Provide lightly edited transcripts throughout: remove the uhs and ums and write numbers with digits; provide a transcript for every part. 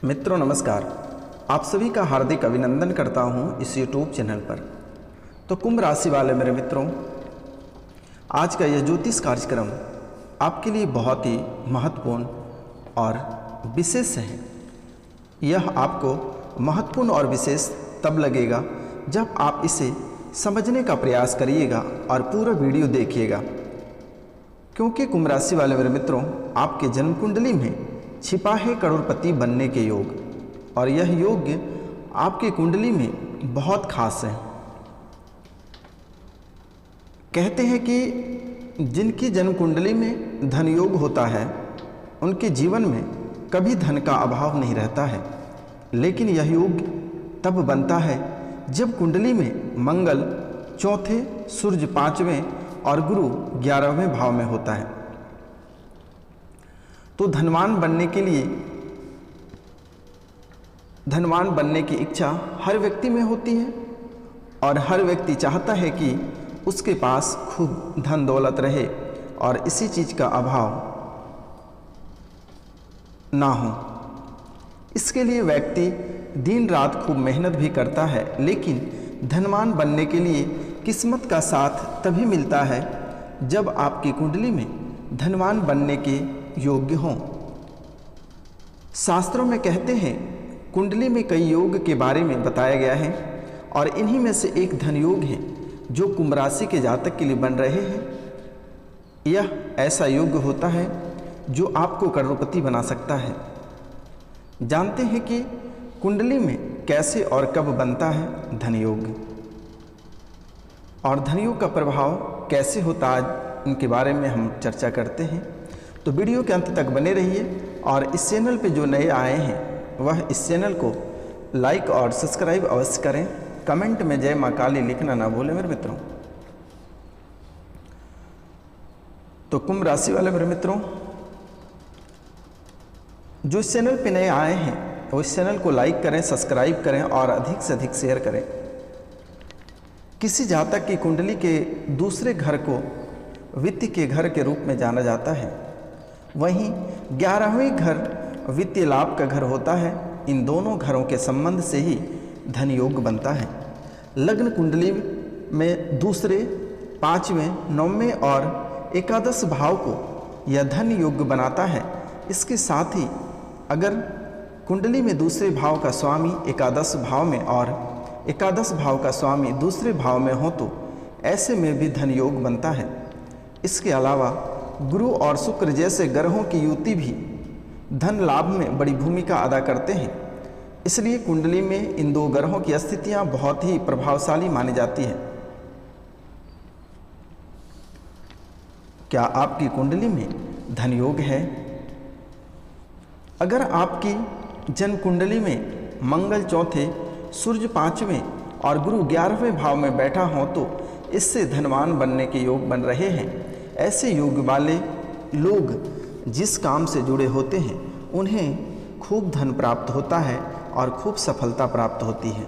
मित्रों नमस्कार। आप सभी का हार्दिक अभिनंदन करता हूं इस YouTube चैनल पर। तो कुंभ राशि वाले मेरे मित्रों, आज का यह ज्योतिष कार्यक्रम आपके लिए बहुत ही महत्वपूर्ण और विशेष है। यह आपको महत्वपूर्ण और विशेष तब लगेगा जब आप इसे समझने का प्रयास करिएगा और पूरा वीडियो देखिएगा, क्योंकि कुंभ राशि वाले मेरे मित्रों, आपके जन्म कुंडली में छिपा है करोड़पति बनने के योग, और यह योग आपकी कुंडली में बहुत खास है। कहते हैं कि जिनकी जन्म कुंडली में धन योग होता है उनके जीवन में कभी धन का अभाव नहीं रहता है, लेकिन यह योग तब बनता है जब कुंडली में मंगल चौथे, सूर्य पांचवें और गुरु 11वें भाव में होता है। तो धनवान बनने की इच्छा हर व्यक्ति में होती है, और हर व्यक्ति चाहता है कि उसके पास खूब धन दौलत रहे और इसी चीज़ का अभाव ना हो। इसके लिए व्यक्ति दिन रात खूब मेहनत भी करता है, लेकिन धनवान बनने के लिए किस्मत का साथ तभी मिलता है जब आपकी कुंडली में धनवान बनने के योग्य हों। शास्त्रों में कहते हैं, कुंडली में कई योग के बारे में बताया गया है, और इन्हीं में से एक धन योग है जो कुंभ राशि के जातक के लिए बन रहे हैं। यह ऐसा योग होता है जो आपको करोड़पति बना सकता है। जानते हैं कि कुंडली में कैसे और कब बनता है धन योग, और धन योग का प्रभाव कैसे होता है, इनके बारे में हम चर्चा करते हैं। तो वीडियो के अंत तक बने रहिए, और इस चैनल पे जो नए आए हैं वह इस चैनल को लाइक और सब्सक्राइब अवश्य करें। कमेंट में जय मां काली लिखना ना भूलें मेरे मित्रों। तो कुंभ राशि वाले मेरे मित्रों, जो इस चैनल पे नए आए हैं वो इस चैनल को लाइक करें, सब्सक्राइब करें और अधिक से अधिक शेयर करें। किसी जातक की कुंडली के दूसरे घर को वित्त के घर के रूप में जाना जाता है, वहीं 11वें घर वित्तीय लाभ का घर होता है। इन दोनों घरों के संबंध से ही धन योग बनता है। लग्न कुंडली में दूसरे, पांचवें, नौवें और एकादश भाव को यह धन योग बनाता है। इसके साथ ही अगर कुंडली में दूसरे भाव का स्वामी एकादश भाव में और एकादश भाव का स्वामी दूसरे भाव में हो तो ऐसे में भी धन योग बनता है। इसके अलावा गुरु और शुक्र जैसे ग्रहों की युति भी धन लाभ में बड़ी भूमिका अदा करते हैं। इसलिए कुंडली में इन दो ग्रहों की स्थितियां बहुत ही प्रभावशाली मानी जाती है। क्या आपकी कुंडली में धन योग है? अगर आपकी जन्म कुंडली में मंगल चौथे, सूर्य पांचवें और गुरु 11वें भाव में बैठा हो तो इससे धनवान बनने के योग बन रहे हैं। ऐसे योग वाले लोग जिस काम से जुड़े होते हैं उन्हें खूब धन प्राप्त होता है और खूब सफलता प्राप्त होती है।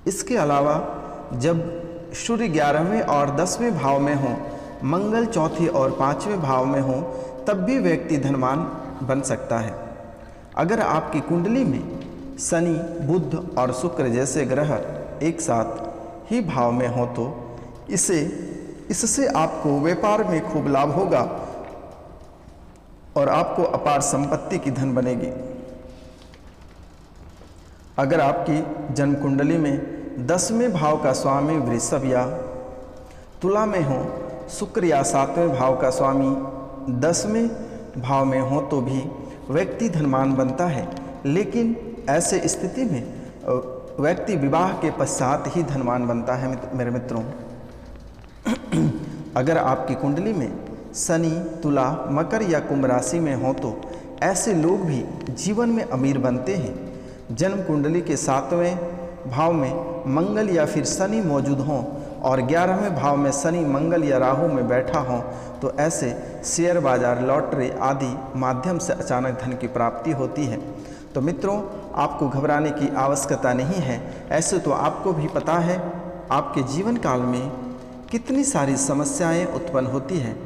इसके अलावा जब सूर्य 11वें और 10वें भाव में हो, मंगल चौथे और पांचवें भाव में हो, तब भी व्यक्ति धनवान बन सकता है। अगर आपकी कुंडली में शनि, बुध और शुक्र जैसे ग्रह एक साथ ही भाव में हो तो इससे आपको व्यापार में खूब लाभ होगा और आपको अपार संपत्ति की धन बनेगी। अगर आपकी जन्म कुंडली में 10वें भाव का स्वामी वृषभ या तुला में हो, शुक्र या 7वें भाव का स्वामी 10वें भाव में हो तो भी व्यक्ति धनवान बनता है। लेकिन ऐसे स्थिति में व्यक्ति विवाह के पश्चात ही धनवान बनता है मेरे मित्रों। अगर आपकी कुंडली में शनि, तुला, मकर या कुंभ राशि में हो तो ऐसे लोग भी जीवन में अमीर बनते हैं। जन्म कुंडली के 7वें भाव में मंगल या फिर शनि मौजूद हों और 11वें भाव में शनि, मंगल या राहु में बैठा हो तो ऐसे शेयर बाजार, लॉटरी आदि माध्यम से अचानक धन की प्राप्ति होती है। तो मित्रों, आपको घबराने की आवश्यकता नहीं है। ऐसे तो आपको भी पता है आपके जीवन काल में कितनी सारी समस्याएं उत्पन्न होती हैं।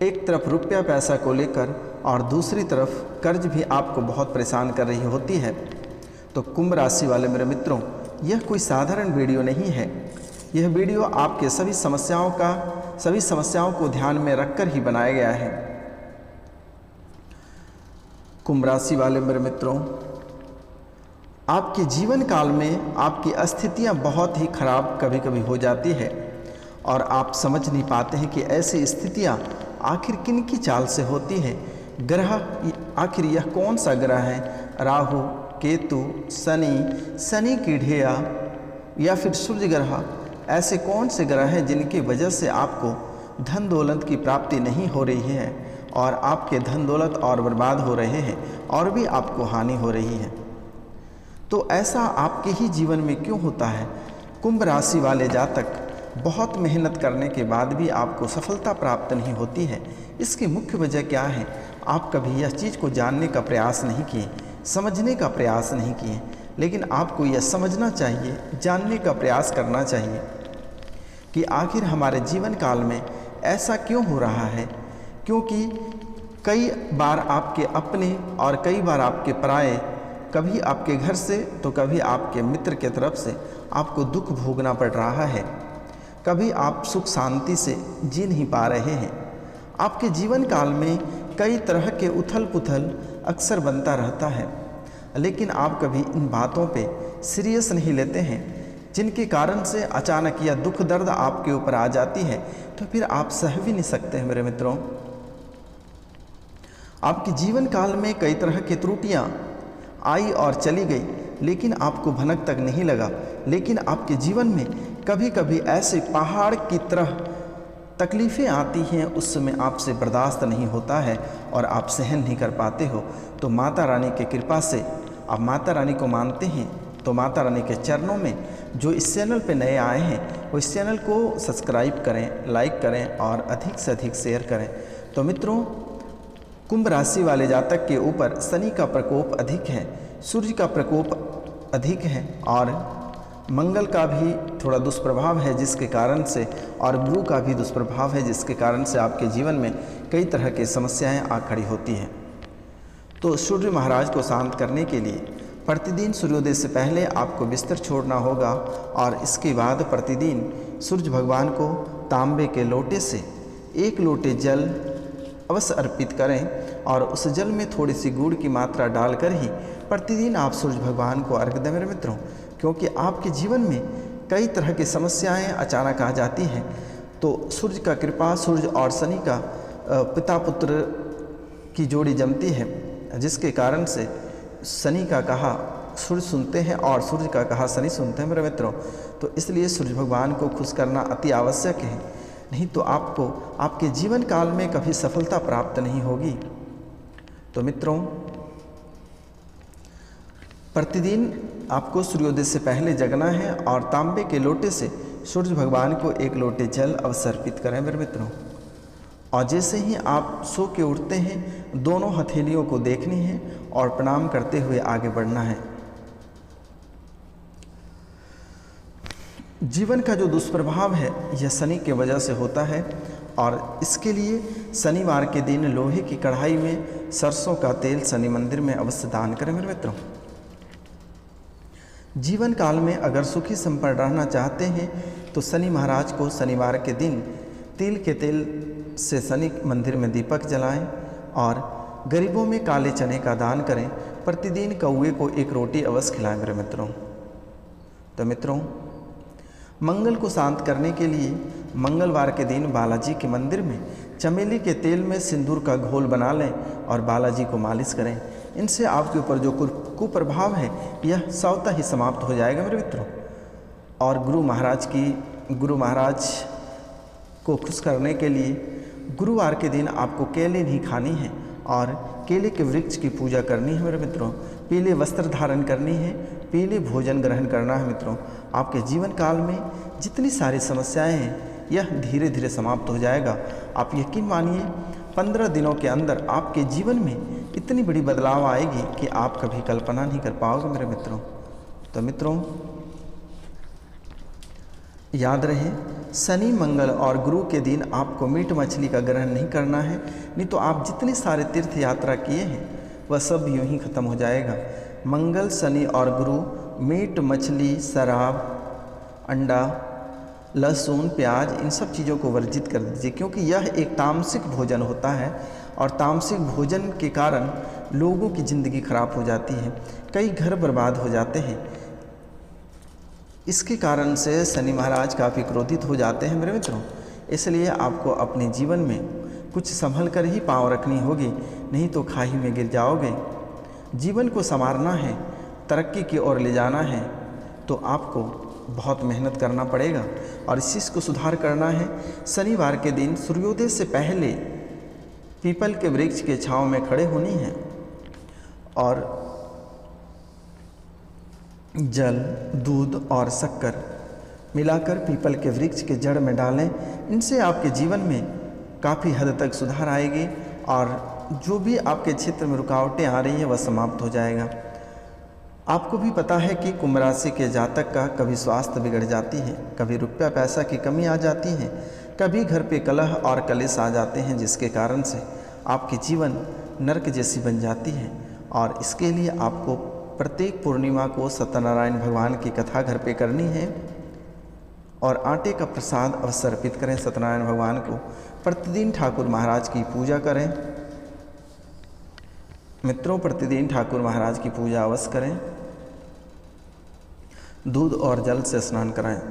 एक तरफ रुपया पैसा को लेकर और दूसरी तरफ कर्ज भी आपको बहुत परेशान कर रही होती है। तो कुंभ राशि वाले मेरे मित्रों, यह कोई साधारण वीडियो नहीं है। यह वीडियो आपके सभी समस्याओं को ध्यान में रखकर ही बनाया गया है। कुंभ राशि वाले मेरे मित्रों, आपके जीवन काल में आपकी स्थितियां बहुत ही खराब कभी कभी हो जाती है और आप समझ नहीं पाते हैं कि ऐसी स्थितियां आखिर किन की चाल से होती है। ग्रह, आखिर यह कौन सा ग्रह है? राहु, केतु, शनि की ढेया या फिर सूर्य ग्रह, ऐसे कौन से ग्रह हैं जिनकी वजह से आपको धन दौलत की प्राप्ति नहीं हो रही है और आपके धन दौलत और बर्बाद हो रहे हैं और भी आपको हानि हो रही है? तो ऐसा आपके ही जीवन में क्यों होता है? कुंभ राशि वाले जातक, बहुत मेहनत करने के बाद भी आपको सफलता प्राप्त नहीं होती है। इसकी मुख्य वजह क्या है? आप कभी यह चीज़ को जानने का प्रयास नहीं किए, समझने का प्रयास नहीं किए। लेकिन आपको यह समझना चाहिए, जानने का प्रयास करना चाहिए कि आखिर हमारे जीवन काल में ऐसा क्यों हो रहा है। क्योंकि कई बार आपके अपने और कई बार आपके पराये, कभी आपके घर से तो कभी आपके मित्र के तरफ से आपको दुख भोगना पड़ रहा है। कभी आप सुख शांति से जी नहीं पा रहे हैं। आपके जीवन काल में कई तरह के उथल पुथल अक्सर बनता रहता है, लेकिन आप कभी इन बातों पे सीरियस नहीं लेते हैं, जिनके कारण से अचानक यह दुख दर्द आपके ऊपर आ जाती है तो फिर आप सह भी नहीं सकते हैं। मेरे मित्रों, आपके जीवन काल में कई तरह की त्रुटियां आई और चली गई, लेकिन आपको भनक तक नहीं लगा। लेकिन आपके जीवन में कभी कभी ऐसे पहाड़ की तरह तकलीफ़ें आती हैं, उस समय आपसे बर्दाश्त नहीं होता है और आप सहन नहीं कर पाते हो। तो माता रानी की कृपा से आप माता रानी को मानते हैं तो माता रानी के चरणों में, जो इस चैनल पे नए आए हैं वो इस चैनल को सब्सक्राइब करें, लाइक करें और अधिक से अधिक शेयर करें। तो मित्रों, कुंभ राशि वाले जातक के ऊपर शनि का प्रकोप अधिक है, सूर्य का प्रकोप अधिक है और मंगल का भी थोड़ा दुष्प्रभाव है जिसके कारण से, और गुरु का भी दुष्प्रभाव है जिसके कारण से आपके जीवन में कई तरह की समस्याएं आ खड़ी होती हैं। तो सूर्य महाराज को शांत करने के लिए प्रतिदिन सूर्योदय से पहले आपको बिस्तर छोड़ना होगा और इसके बाद प्रतिदिन सूर्य भगवान को तांबे के लोटे से 1 लोटे जल अवश्य अर्पित करें और उस जल में थोड़ी सी गुड़ की मात्रा डालकर ही प्रतिदिन आप सूर्य भगवान को अर्घ दें मेरे मित्रों। क्योंकि आपके जीवन में कई तरह की समस्याएं अचानक आ जाती हैं, तो सूर्य का कृपा, सूर्य और शनि का पिता पुत्र की जोड़ी जमती है, जिसके कारण से शनि का कहा सूर्य सुनते हैं और सूर्य का कहा शनि सुनते हैं मेरे मित्रों। तो इसलिए सूर्य भगवान को खुश करना अति आवश्यक है, नहीं तो आपको आपके जीवन काल में कभी सफलता प्राप्त नहीं होगी। तो मित्रों, प्रतिदिन आपको सूर्योदय से पहले जगना है और तांबे के लोटे से सूर्य भगवान को 1 लोटे जल अवश्य अर्पित करें मेरे मित्रों। और जैसे ही आप सो के उठते हैं, दोनों हथेलियों को देखनी है और प्रणाम करते हुए आगे बढ़ना है। जीवन का जो दुष्प्रभाव है यह शनि के वजह से होता है और इसके लिए शनिवार के दिन लोहे की कढ़ाई में सरसों का तेल शनि मंदिर में अवश्य दान करें मेरे मित्रों। जीवन काल में अगर सुखी संपन्न रहना चाहते हैं तो शनि महाराज को शनिवार के दिन तिल के तेल से शनि मंदिर में दीपक जलाएं और गरीबों में काले चने का दान करें। प्रतिदिन कौवे को 1 रोटी अवश्य खिलाएं मेरे मित्रों। तो मित्रों, मंगल को शांत करने के लिए मंगलवार के दिन बालाजी के मंदिर में चमेली के तेल में सिंदूर का घोल बना लें और बालाजी को मालिश करें। इनसे आपके ऊपर जो कुप्रभाव है यह स्वतः ही समाप्त हो जाएगा मेरे मित्रों। और गुरु महाराज को खुश करने के लिए गुरुवार के दिन आपको केले नहीं खानी है और केले के वृक्ष की पूजा करनी है मेरे मित्रों। पीले वस्त्र धारण करनी है, पीले भोजन ग्रहण करना है मित्रों। आपके जीवन काल में जितनी सारी समस्याएं हैं यह धीरे धीरे समाप्त हो जाएगा। आप यकीन मानिए 15 दिनों के अंदर आपके जीवन में इतनी बड़ी बदलाव आएगी कि आप कभी कल्पना नहीं कर पाओगे मेरे मित्रों। तो मित्रों, याद रहे, शनि, मंगल और गुरु के दिन आपको मीट मछली का ग्रहण नहीं करना है, नहीं तो आप जितने सारे तीर्थ यात्रा किए हैं वह सब यूं ही खत्म हो जाएगा। मंगल, शनि और गुरु मीट मछली, शराब, अंडा, लहसुन, प्याज, इन सब चीज़ों को वर्जित कर दीजिए, क्योंकि यह एक तामसिक भोजन होता है और तामसिक भोजन के कारण लोगों की ज़िंदगी खराब हो जाती है, कई घर बर्बाद हो जाते हैं। इसके कारण से शनि महाराज काफ़ी क्रोधित हो जाते हैं मेरे मित्रों। इसलिए आपको अपने जीवन में कुछ संभल कर ही पाँव रखनी होगी, नहीं तो खाई में गिर जाओगे। जीवन को संवारना है, तरक्की की ओर ले जाना है, तो आपको बहुत मेहनत करना पड़ेगा और इस चीज़ को सुधार करना है। शनिवार के दिन सूर्योदय से पहले पीपल के वृक्ष के छांव में खड़े होनी है और जल, दूध और शक्कर मिलाकर पीपल के वृक्ष के जड़ में डालें। इनसे आपके जीवन में काफ़ी हद तक सुधार आएगी और जो भी आपके क्षेत्र में रुकावटें आ रही हैं वह समाप्त हो जाएगा। आपको भी पता है कि कुंभ राशि के जातक का कभी स्वास्थ्य बिगड़ जाती है, कभी रुपया पैसा की कमी आ जाती है, कभी घर पे कलह और कलेश आ जाते हैं, जिसके कारण से आपकी जीवन नरक जैसी बन जाती है। और इसके लिए आपको प्रत्येक पूर्णिमा को सत्यनारायण भगवान की कथा घर पे करनी है और आटे का प्रसाद अवश्य अर्पित करें सत्यनारायण भगवान को। प्रतिदिन ठाकुर महाराज की पूजा करें मित्रों, प्रतिदिन ठाकुर महाराज की पूजा अवश्य करें। दूध और जल से स्नान कराएं।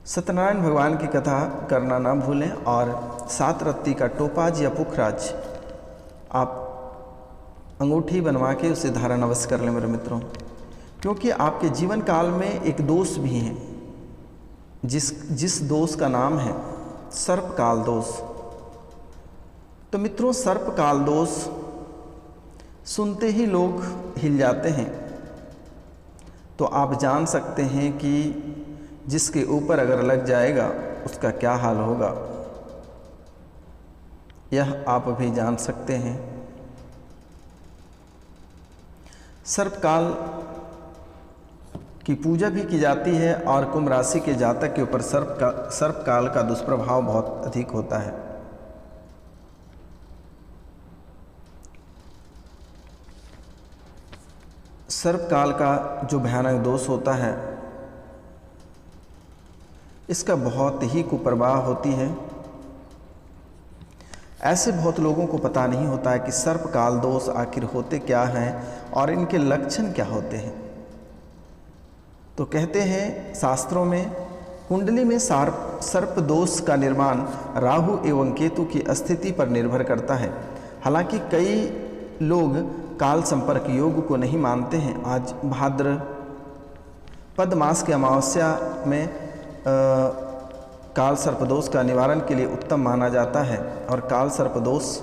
सत्यनारायण भगवान की कथा करना ना भूलें और 7 रत्ती का टोपाज या पुखराज आप अंगूठी बनवा के उसे धारण अवश्य कर लें मेरे मित्रों, क्योंकि आपके जीवन काल में एक दोष भी है जिस दोष का नाम है सर्प काल दोष। तो मित्रों, सर्प काल दोष सुनते ही लोग हिल जाते हैं। तो आप जान सकते हैं कि जिसके ऊपर अगर लग जाएगा उसका क्या हाल होगा, यह आप भी जान सकते हैं। सर्पकाल की पूजा भी की जाती है और कुंभ राशि के जातक के ऊपर सर्पकाल का दुष्प्रभाव बहुत अधिक होता है। सर्पकाल का जो भयानक दोष होता है, इसका बहुत ही कुप्रभाव होती है। ऐसे बहुत लोगों को पता नहीं होता है कि सर्पकाल दोष आखिर होते क्या हैं और इनके लक्षण क्या होते हैं। तो कहते हैं शास्त्रों में, कुंडली में सर्प दोष का निर्माण राहु एवं केतु की स्थिति पर निर्भर करता है। हालांकि कई लोग काल संपर्क योग को नहीं मानते हैं। आज भाद्रपद मास की अमावस्या में काल सर्पदोष का निवारण के लिए उत्तम माना जाता है। और काल सर्पदोष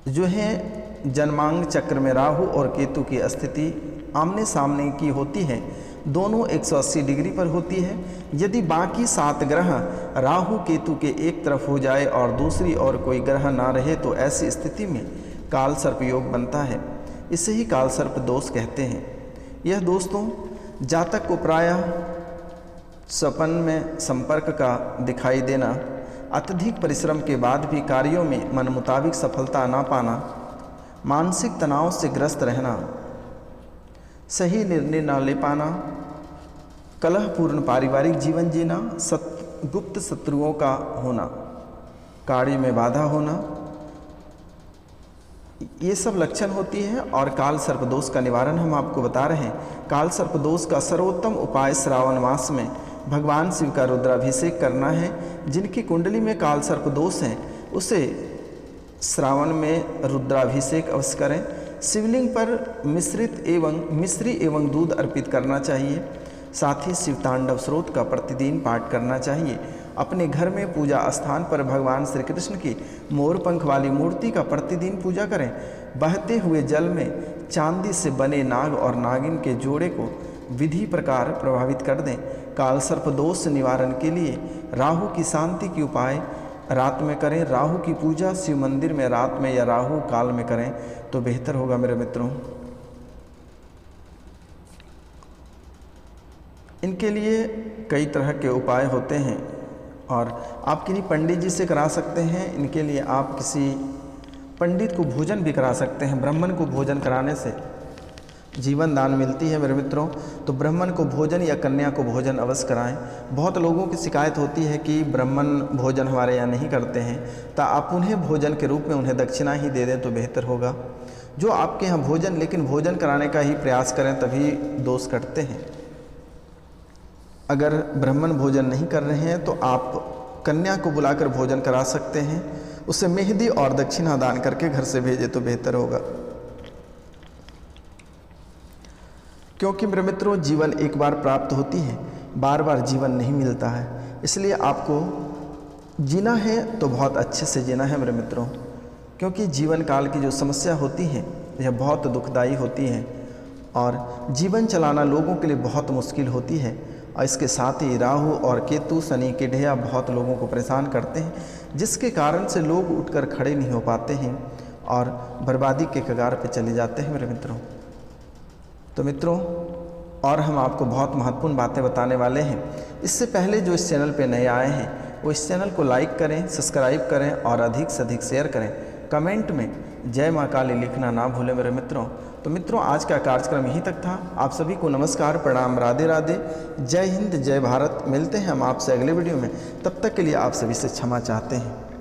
जो है जन्मांग चक्र में राहु और केतु की स्थिति आमने सामने की होती है, दोनों 180 डिग्री पर होती है। यदि बाकी 7 ग्रह राहु केतु के एक तरफ हो जाए और दूसरी ओर कोई ग्रह ना रहे तो ऐसी स्थिति में काल सर्प योग बनता है। इसे ही काल सर्प दोष कहते हैं। यह दोस्तों जातक को प्रायः स्वप्न में संपर्क का दिखाई देना, अत्यधिक परिश्रम के बाद भी कार्यों में मन मुताबिक सफलता ना पाना, मानसिक तनाव से ग्रस्त रहना, सही निर्णय ना ले पाना, कलहपूर्ण पारिवारिक जीवन जीना, गुप्त शत्रुओं का होना, कार्य में बाधा होना, ये सब लक्षण होती है। और काल सर्पदोष का निवारण हम आपको बता रहे हैं। काल सर्पदोष का सर्वोत्तम उपाय श्रावण मास में भगवान शिव का रुद्राभिषेक करना है। जिनकी कुंडली में काल सर्पदोष है उसे श्रावण में रुद्राभिषेक अवश्य करें। शिवलिंग पर मिश्री एवं दूध अर्पित करना चाहिए। साथ ही शिव तांडव स्रोत का प्रतिदिन पाठ करना चाहिए। अपने घर में पूजा स्थान पर भगवान श्री कृष्ण की मोर पंख वाली मूर्ति का प्रतिदिन पूजा करें। बहते हुए जल में चांदी से बने नाग और नागिन के जोड़े को विधि प्रकार प्रभावित कर दें। काल सर्प दोष निवारण के लिए राहु की शांति की उपाय रात में करें। राहु की पूजा शिव मंदिर में रात में या राहु काल में करें तो बेहतर होगा मेरे मित्रों। इनके लिए कई तरह के उपाय होते हैं और आप किन्हीं पंडित जी से करा सकते हैं। इनके लिए आप किसी पंडित को भोजन भी करा सकते हैं। ब्राह्मण को भोजन कराने से जीवन दान मिलती है मेरे मित्रों। तो ब्राह्मण को भोजन या कन्या को भोजन अवश्य कराएं। बहुत लोगों की शिकायत होती है कि ब्राह्मण भोजन हमारे यहाँ नहीं करते हैं, तो आप उन्हें भोजन के रूप में उन्हें दक्षिणा ही दे दें तो बेहतर होगा। जो आपके यहाँ भोजन लेकिन भोजन कराने का ही प्रयास करें तभी दोष कटते हैं। अगर ब्राह्मण भोजन नहीं कर रहे हैं तो आप कन्या को बुलाकर भोजन करा सकते हैं। उसे मेहंदी और दक्षिणा दान करके घर से भेजे तो बेहतर होगा। क्योंकि मेरे मित्रों, जीवन एक बार प्राप्त होती है, बार बार जीवन नहीं मिलता है। इसलिए आपको जीना है तो बहुत अच्छे से जीना है मेरे मित्रों। क्योंकि जीवन काल की जो समस्या होती है यह बहुत दुखदाई होती है और जीवन चलाना लोगों के लिए बहुत मुश्किल होती है। और इसके साथ ही राहु और केतु, शनि के ढैया बहुत लोगों को परेशान करते हैं, जिसके कारण से लोग उठकर खड़े नहीं हो पाते हैं और बर्बादी के कगार पर चले जाते हैं मेरे मित्रों। तो मित्रों, और हम आपको बहुत महत्वपूर्ण बातें बताने वाले हैं। इससे पहले जो इस चैनल पे नए आए हैं वो इस चैनल को लाइक करें, सब्सक्राइब करें और अधिक से अधिक शेयर करें। कमेंट में जय माँ काली लिखना ना भूलें मेरे मित्रों। तो मित्रों, आज का कार्यक्रम यहीं तक था। आप सभी को नमस्कार, प्रणाम, राधे राधे, जय हिंद, जय भारत। मिलते हैं हम आपसे अगले वीडियो में। तब तक के लिए आप सभी से क्षमा चाहते हैं।